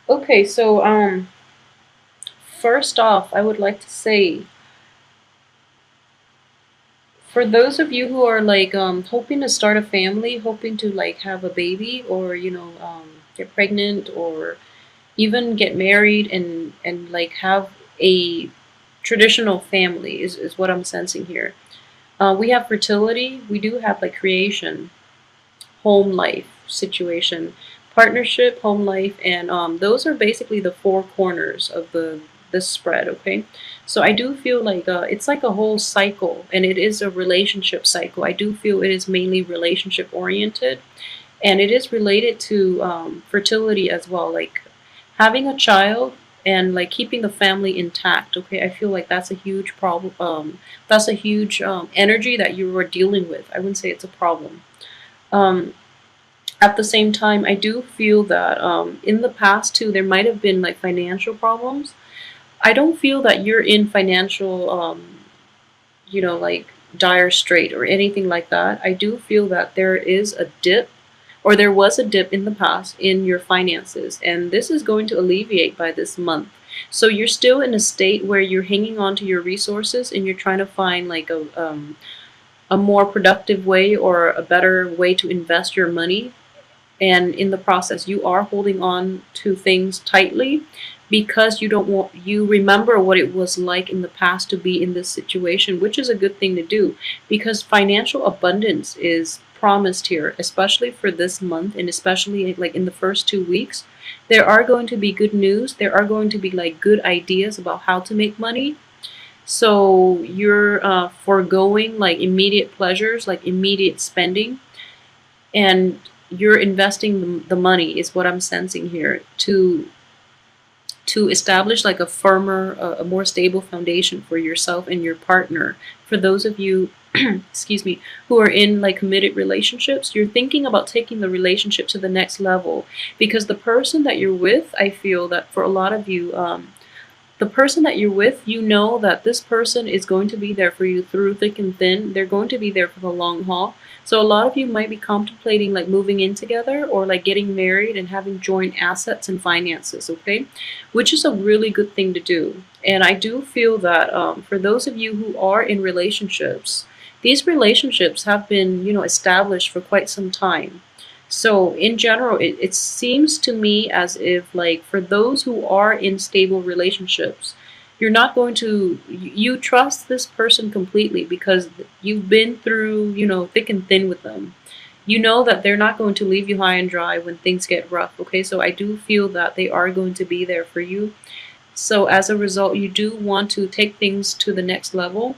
Okay, so first off, I would like to say, for those of you who are like hoping to start a family, hoping to like have a baby, or get pregnant, or even get married and like have a traditional family is what I'm sensing here. We have fertility, we do have like creation, home life situation, partnership, home life, and those are basically the four corners of the this spread. Okay, so I do feel like it's like a whole cycle, and it is a relationship cycle. I do feel it is mainly relationship oriented, and it is related to fertility as well, like having a child and like keeping the family intact. Okay, I feel like that's a huge problem. That's a huge energy that you are dealing with. I wouldn't say it's a problem. um, at the same time, I do feel that in the past too, there might have been like financial problems. I don't feel that you're in financial, like dire strait or anything like that. I do feel that there is a dip, or there was a dip in the past in your finances, and this is going to alleviate by this month. So you're still in a state where you're hanging on to your resources and you're trying to find like a more productive way or a better way to invest your money, and in the process you are holding on to things tightly because you remember what it was like in the past to be in this situation, which is a good thing to do because financial abundance is promised here, especially for this month, and especially like in the first 2 weeks. There are going to be good news, there are going to be like good ideas about how to make money. So you're foregoing like immediate pleasures, like immediate spending, and you're investing the money is what I'm sensing here to establish like a firmer, a more stable foundation for yourself and your partner. For those of you excuse me, who are in like committed relationships, you're thinking about taking the relationship to the next level because the person that you're with, I feel that for a lot of you, the person that you're with, you know that this person is going to be there for you through thick and thin. They're going to be there for the long haul. So a lot of you might be contemplating like moving in together or like getting married and having joint assets and finances, okay? Which is a really good thing to do. And I do feel that for those of you who are in relationships, these relationships have been, established for quite some time. So in general, it seems to me as if like for those who are in stable relationships, you're not going to you trust this person completely because you've been through, thick and thin with them. You know that they're not going to leave you high and dry when things get rough, okay? So I do feel that they are going to be there for you. So as a result, you do want to take things to the next level,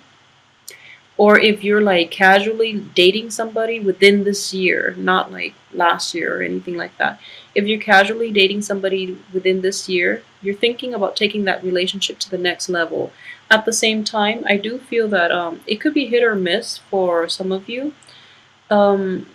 or if you're like casually dating somebody within this year, not like last year or anything like that. If you're casually dating somebody within this year, you're thinking about taking that relationship to the next level. At the same time, I do feel that it could be hit or miss for some of you. Um,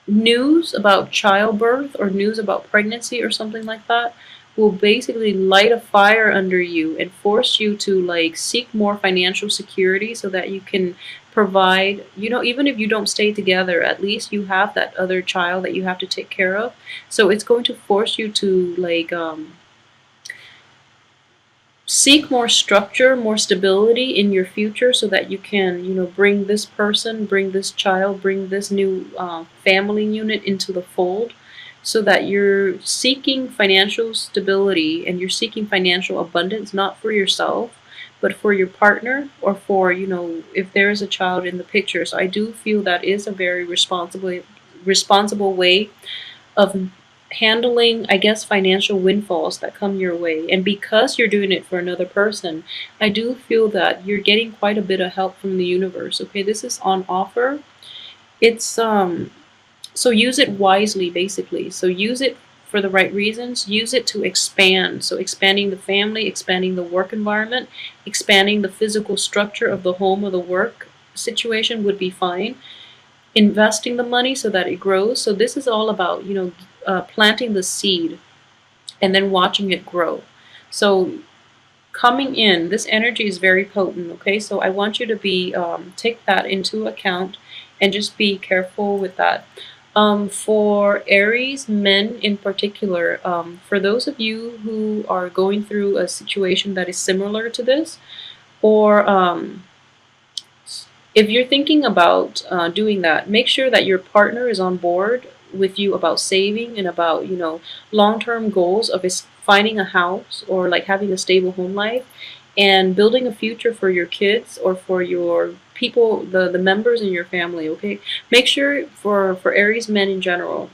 News about childbirth or news about pregnancy or something like that will basically light a fire under you and force you to like seek more financial security so that you can provide, even if you don't stay together, at least you have that other child that you have to take care of. So it's going to force you to like seek more structure, more stability in your future so that you can, bring this person, bring this child, bring this new family unit into the fold so that you're seeking financial stability and you're seeking financial abundance, not for yourself, but for your partner or for, if there is a child in the picture. So I do feel that is a very responsible way of handling, I guess, financial windfalls that come your way. And because you're doing it for another person, I do feel that you're getting quite a bit of help from the universe. Okay, this is on offer. It's so use it wisely basically. So use it for the right reasons, use it to expand. So expanding the family, expanding the work environment, expanding the physical structure of the home or the work situation would be fine. Investing the money so that it grows. So this is all about, planting the seed and then watching it grow. So coming in, this energy is very potent. Okay, so I want you to be take that into account and just be careful with that. For Aries men in particular, for those of you who are going through a situation that is similar to this, or if you're thinking about doing that, make sure that your partner is on board with you about saving and about, long-term goals of is finding a house or like having a stable home life and building a future for your kids or for your people, the members in your family, okay? Make sure for Aries men in general,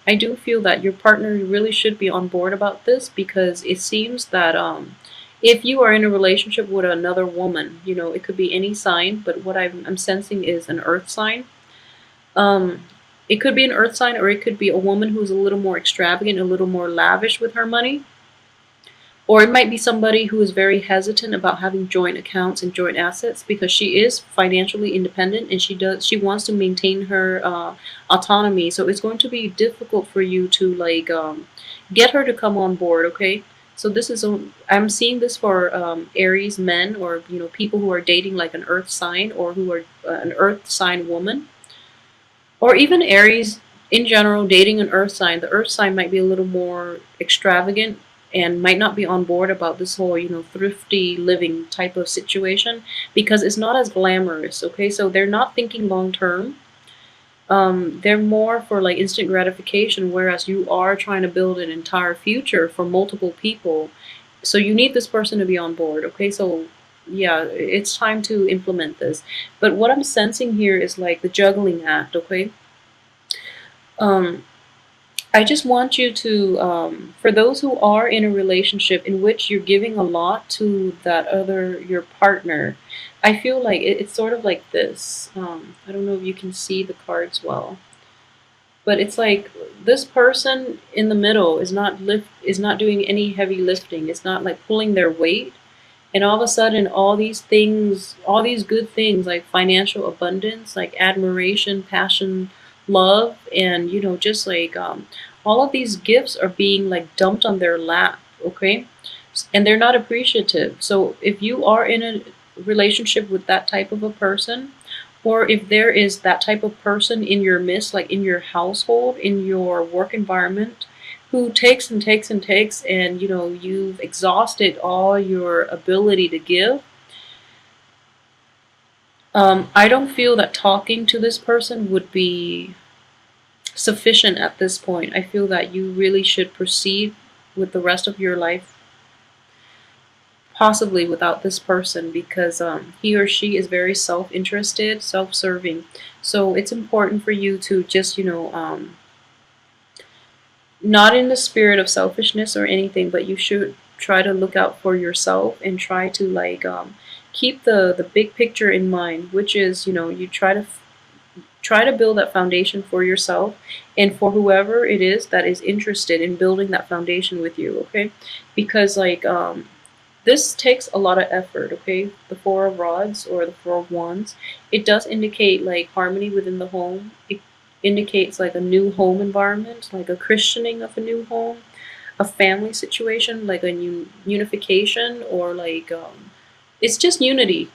I do feel that your partner really should be on board about this because it seems that if you are in a relationship with another woman, it could be any sign, but what I'm sensing is an earth sign. Um, it could be an earth sign, or it could be a woman who's a little more extravagant, a little more lavish with her money. Or it might be somebody who is very hesitant about having joint accounts and joint assets because she is financially independent and she wants to maintain her autonomy. So it's going to be difficult for you to like get her to come on board. Okay, so this is I'm seeing this for Aries men or people who are dating like an Earth sign or who are an Earth sign woman or even Aries in general dating an earth sign. The earth sign might be a little more extravagant and might not be on board about this whole, thrifty living type of situation because it's not as glamorous, okay? So they're not thinking long term. They're more for like instant gratification, whereas you are trying to build an entire future for multiple people. So you need this person to be on board, okay? So yeah, it's time to implement this. But what I'm sensing here is like the juggling act, okay? Um, I just want you to, for those who are in a relationship in which you're giving a lot to your partner, I feel like it's sort of like this. I don't know if you can see the cards well, but it's like this person in the middle is not doing any heavy lifting. It's not like pulling their weight, and all of a sudden all these things, all these good things like financial abundance, like admiration, passion, love, and just like all of these gifts are being like dumped on their lap, okay? And they're not appreciative. So if you are in a relationship with that type of a person, or if there is that type of person in your midst, like in your household, in your work environment, who takes and takes and takes, and you've exhausted all your ability to give, I don't feel that talking to this person would be sufficient at this point. I feel that you really should proceed with the rest of your life, possibly without this person, because he or she is very self-interested, self-serving. So it's important for you to just, not in the spirit of selfishness or anything, but you should try to look out for yourself and try to like keep the big picture in mind, which is you try to build that foundation for yourself and for whoever it is that is interested in building that foundation with you, okay? Because like this takes a lot of effort, okay? The Four of Rods or the Four of Wands, it does indicate like harmony within the home. It indicates like a new home environment, like a christening of a new home, a family situation, like a unification, or like it's just unity,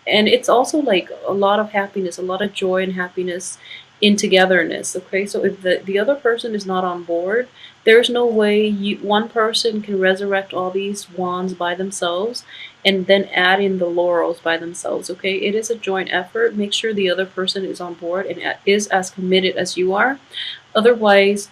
and it's also like a lot of happiness, a lot of joy and happiness in togetherness. Okay, so if the other person is not on board, there's no way one person can resurrect all these wands by themselves and then add in the laurels by themselves. Okay, it is a joint effort. Make sure the other person is on board and is as committed as you are. Otherwise,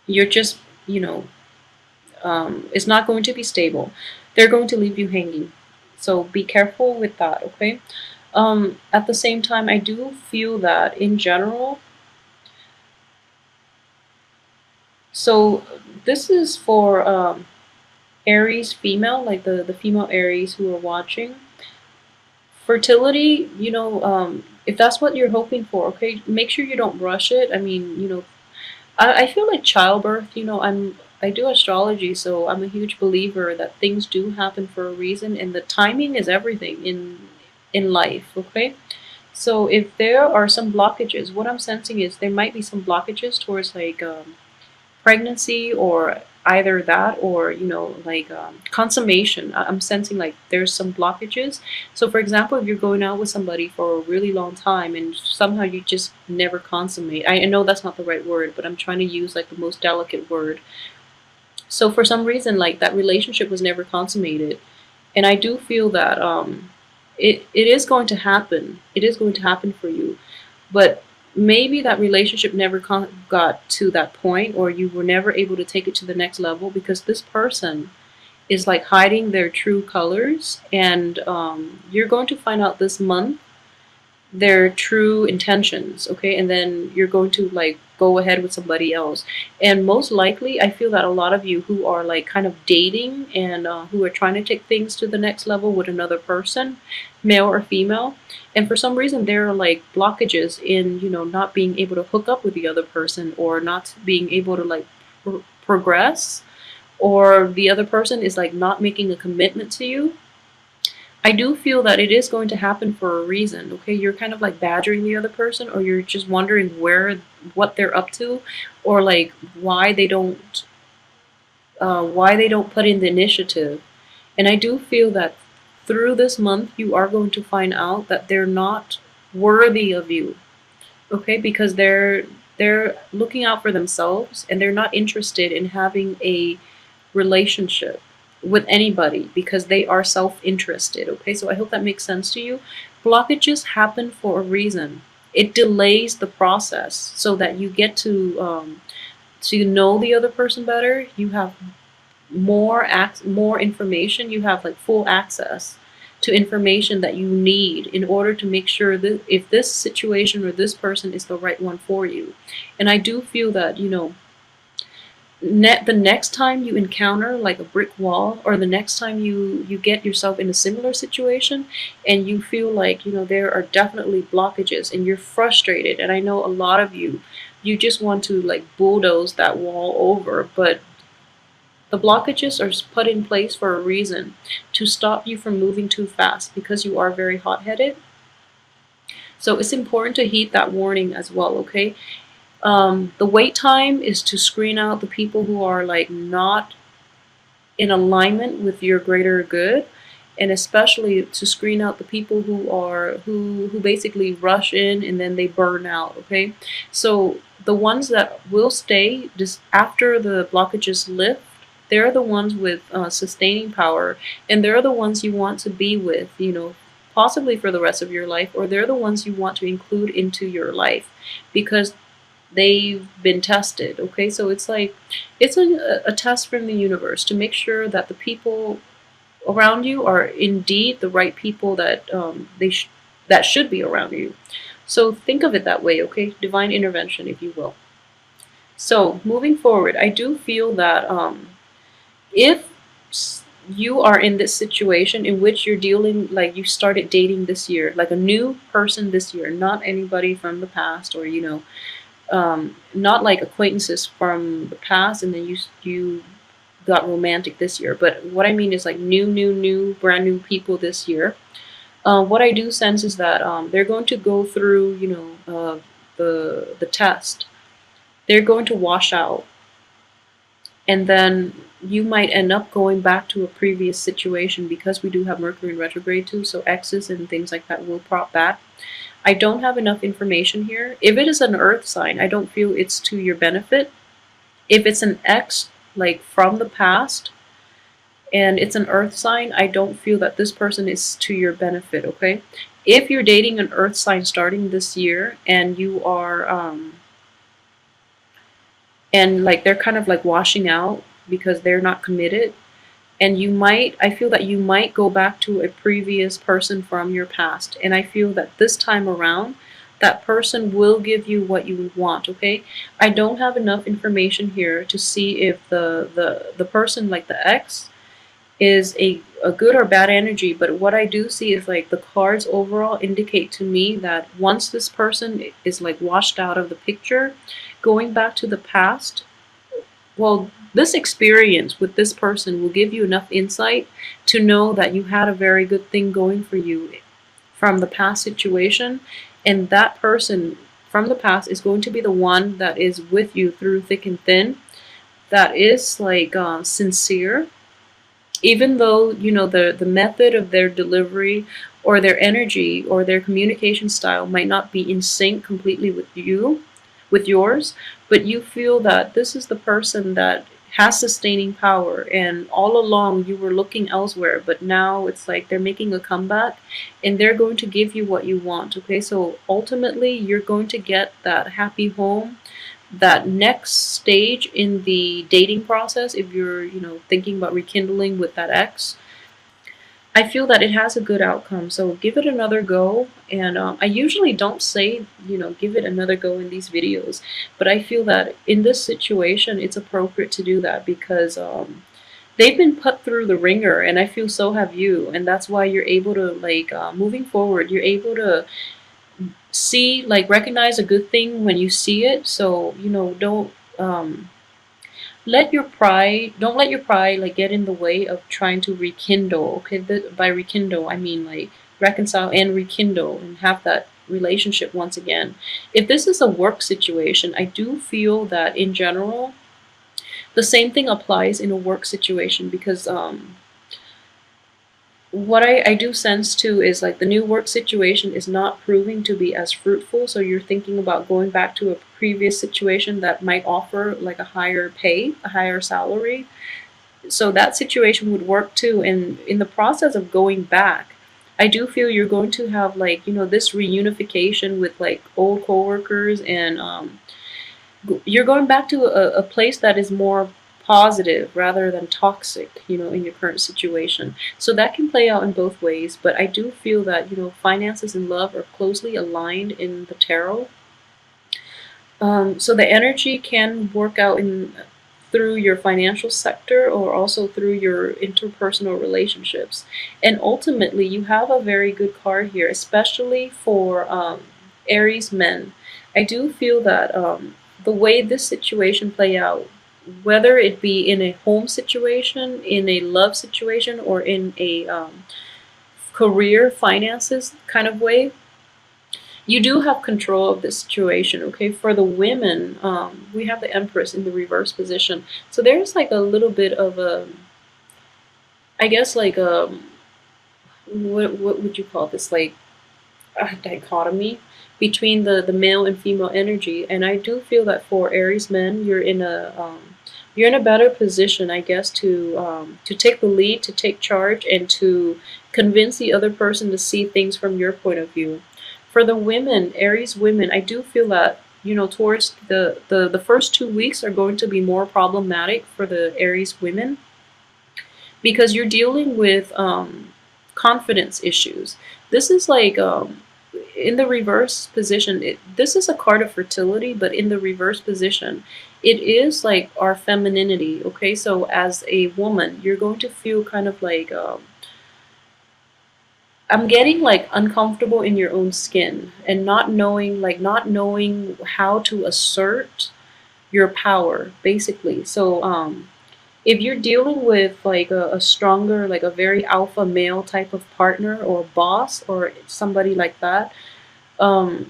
you're just it's not going to be stable. They're going to leave you hanging. So be careful with that, okay? At the same time, I do feel that in general, so this is for Aries female, like the female Aries who are watching. Fertility, if that's what you're hoping for, okay, make sure you don't rush it. I mean, I feel like childbirth, I do astrology, so I'm a huge believer that things do happen for a reason, and the timing is everything in life, okay? So if there are some blockages, what I'm sensing is there might be some blockages towards like pregnancy, or either that, or like consummation. I'm sensing like there's some blockages. So for example, if you're going out with somebody for a really long time and somehow you just never consummate, I know that's not the right word, but I'm trying to use like the most delicate word. So for some reason, like that relationship was never consummated, and I do feel that it is going to happen. It is going to happen for you, but maybe that relationship never got to that point, or you were never able to take it to the next level because this person is like hiding their true colors, and you're going to find out this month their true intentions, okay? And then you're going to like go ahead with somebody else. And most likely, I feel that a lot of you who are like kind of dating and who are trying to take things to the next level with another person, male or female, and for some reason there are like blockages in, not being able to hook up with the other person, or not being able to like progress, or the other person is like not making a commitment to you. I do feel that it is going to happen for a reason, okay? You're kind of like badgering the other person, or you're just wondering what they're up to, or like why they don't put in the initiative. And I do feel that through this month, you are going to find out that they're not worthy of you, okay? Because they're looking out for themselves, and they're not interested in having a relationship with anybody because they are self-interested, okay? So I hope that makes sense to you. Blockages happen for a reason. It delays the process so that you get to know the other person better. You have more information. You have like full access to information that you need in order to make sure that if this situation or this person is the right one for you. And I do feel that, the next time you encounter like a brick wall, or the next time you get yourself in a similar situation and you feel like, there are definitely blockages and you're frustrated, and I know a lot of you just want to like bulldoze that wall over, but the blockages are put in place for a reason, to stop you from moving too fast, because you are very hot-headed. So it's important to heed that warning as well, okay? The wait time is to screen out the people who are like not in alignment with your greater good, and especially to screen out the people who basically rush in and then they burn out, okay? So the ones that will stay just after the blockages lift, they're the ones with sustaining power, and they're the ones you want to be with, possibly for the rest of your life, or they're the ones you want to include into your life because they've been tested, okay? So it's like it's a test from the universe to make sure that the people around you are indeed the right people that that should be around you. So think of it that way, okay? Divine intervention, if you will. So moving forward, I do feel that if you are in this situation in which you're dealing, like you started dating this year, like a new person this year, not anybody from the past, or not like acquaintances from the past and then you got romantic this year, but what I mean is like new brand new people this year. What I do sense is that they're going to go through, the test. They're going to wash out, and then you might end up going back to a previous situation, because we do have Mercury in retrograde too, so exes and things like that will prop back. I don't have enough information here. If it is an earth sign, I don't feel it's to your benefit. If it's an ex, like from the past, and it's an earth sign, I don't feel that this person is to your benefit, okay? If you're dating an earth sign starting this year and you are, and like they're kind of like washing out because they're not committed, and I feel that you might go back to a previous person from your past, and I feel that this time around that person will give you what you want, okay? I don't have enough information here to see if the person, like the ex, is a good or bad energy, but what I do see is like the cards overall indicate to me that once this person is like washed out of the picture, going back to the past, well, this experience with this person will give you enough insight to know that you had a very good thing going for you from the past situation, and that person from the past is going to be the one that is with you through thick and thin. that is like sincere, even though the method of their delivery or their energy or their communication style might not be in sync completely with yours, but you feel that this is the person that has sustaining power, and all along you were looking elsewhere, but now it's like they're making a comeback and they're going to give you what you want. Okay, so ultimately you're going to get that happy home, that next stage in the dating process. If you're thinking about rekindling with that ex, I feel that it has a good outcome, so give it another go. And I usually don't say give it another go in these videos, but I feel that in this situation it's appropriate to do that because they've been put through the ringer, and I feel so have you, and that's why you're able to like moving forward, you're able to see, like, recognize a good thing when you see it. So don't don't let your pride like get in the way of trying to rekindle. Okay, by rekindle I mean like reconcile and rekindle and have that relationship once again. If this is a work situation, I do feel that in general the same thing applies in a work situation, because what I do sense too is like the new work situation is not proving to be as fruitful. So you're thinking about going back to a previous situation that might offer like a higher pay, a higher salary. So that situation would work too. And in the process of going back, I do feel you're going to have like, this reunification with like old coworkers, and you're going back to a place that is more positive rather than toxic, in your current situation. So that can play out in both ways. But I do feel that, finances and love are closely aligned in the tarot. So the energy can work out in through your financial sector or also through your interpersonal relationships. And ultimately, you have a very good card here, especially for Aries men. I do feel that the way this situation play out, whether it be in a home situation, in a love situation, or in a career finances kind of way, you do have control of the situation. Okay, for the women, we have the Empress in the reverse position, so there's like a little bit of a, I guess, like what would you call this, like a dichotomy between the male and female energy. And I do feel that for Aries men, you're in a better position, I guess, to take the lead, to take charge, and to convince the other person to see things from your point of view. For the women, Aries women, I do feel that towards the first 2 weeks are going to be more problematic for the Aries women, because you're dealing with confidence issues. This is like in the reverse position. This is a card of fertility, but in the reverse position, it is like our femininity. Okay, so as a woman, you're going to feel kind of like I'm getting like uncomfortable in your own skin and not knowing how to assert your power, basically. So if you're dealing with like a stronger, like a very alpha male type of partner or boss or somebody like that, um,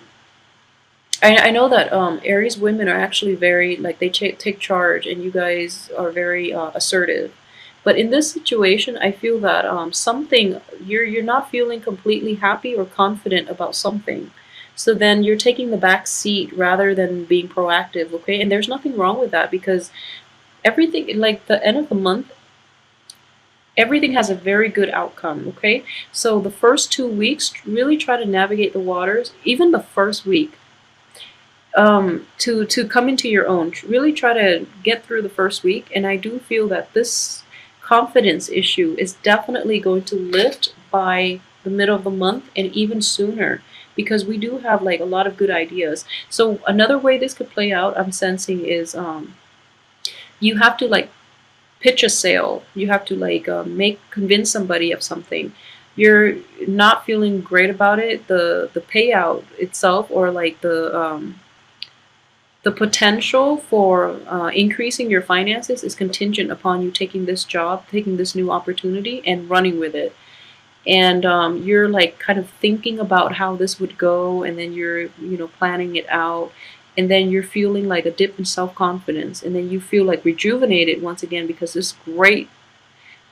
I know that Aries women are actually very like they take charge, and you guys are very assertive. But in this situation, I feel that something you're not feeling completely happy or confident about something. So then you're taking the back seat rather than being proactive. Okay, and there's nothing wrong with that, because everything, like the end of the month, everything has a very good outcome. Okay, so the first 2 weeks, really try to navigate the waters. Even the first week, to come into your own. Really try to get through the first week, and I do feel that this confidence issue is definitely going to lift by the middle of the month and even sooner, because we do have like a lot of good ideas. So another way this could play out, I'm sensing, is you have to like pitch a sale. You have to like make convince somebody of something. You're not feeling great about it. The payout itself, or like the potential for increasing your finances, is contingent upon you taking this job, taking this new opportunity, and running with it. And you're like kind of thinking about how this would go, and then you're planning it out. and then you're feeling like a dip in self-confidence, and then you feel like rejuvenated once again because this great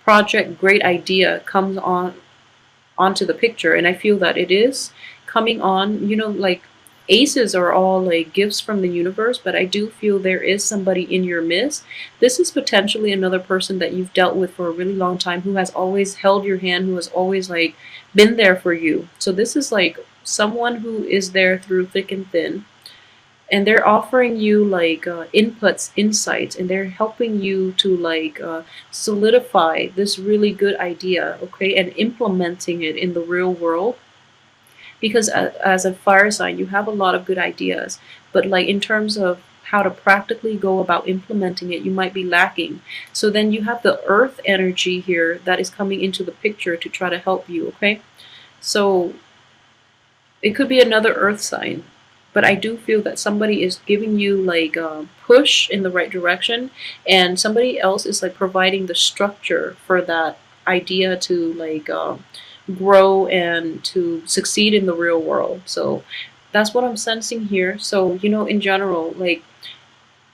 project, great idea comes onto the picture. And I feel that it is coming on, like aces are all like gifts from the universe, but I do feel there is somebody in your midst. This is potentially another person that you've dealt with for a really long time, who has always held your hand, who has always like been there for you. So this is like someone who is there through thick and thin, and they're offering you like inputs, insights, and they're helping you to like solidify this really good idea, okay, and implementing it in the real world. Because as a fire sign, you have a lot of good ideas, but like in terms of how to practically go about implementing it, you might be lacking. So then you have the earth energy here that is coming into the picture to try to help you, okay? So it could be another earth sign, but I do feel that somebody is giving you like a push in the right direction, and somebody else is like providing the structure for that idea to like grow and to succeed in the real world. So that's what I'm sensing here. So, in general, like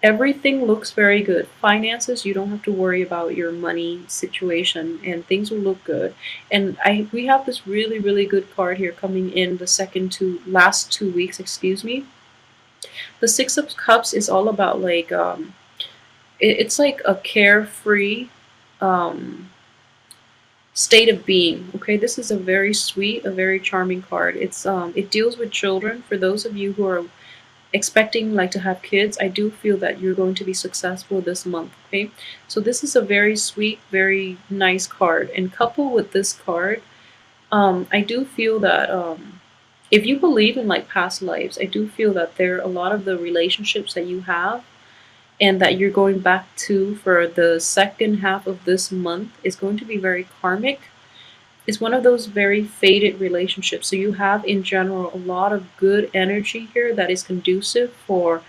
everything looks very good. Finances, you don't have to worry about your money situation, and things will look good. And we have this really, really good card here coming in the last 2 weeks, excuse me. The Six of Cups is all about like it's like a carefree um state of being. Okay, this is a very sweet, a very charming card. It deals with children. For those of you who are expecting like to have kids, I do feel that you're going to be successful this month. Okay, so this is a very sweet, very nice card, and coupled with this card, I do feel that if you believe in like past lives, I do feel that there are a lot of the relationships that you have and that you're going back to for the second half of this month is going to be very karmic. It's one of those very faded relationships. So you have in general a lot of good energy here that is conducive for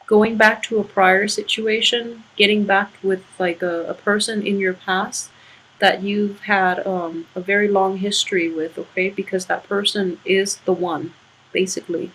going back to a prior situation, getting back with like a person in your past that you've had a very long history with, okay? Because that person is the one, basically.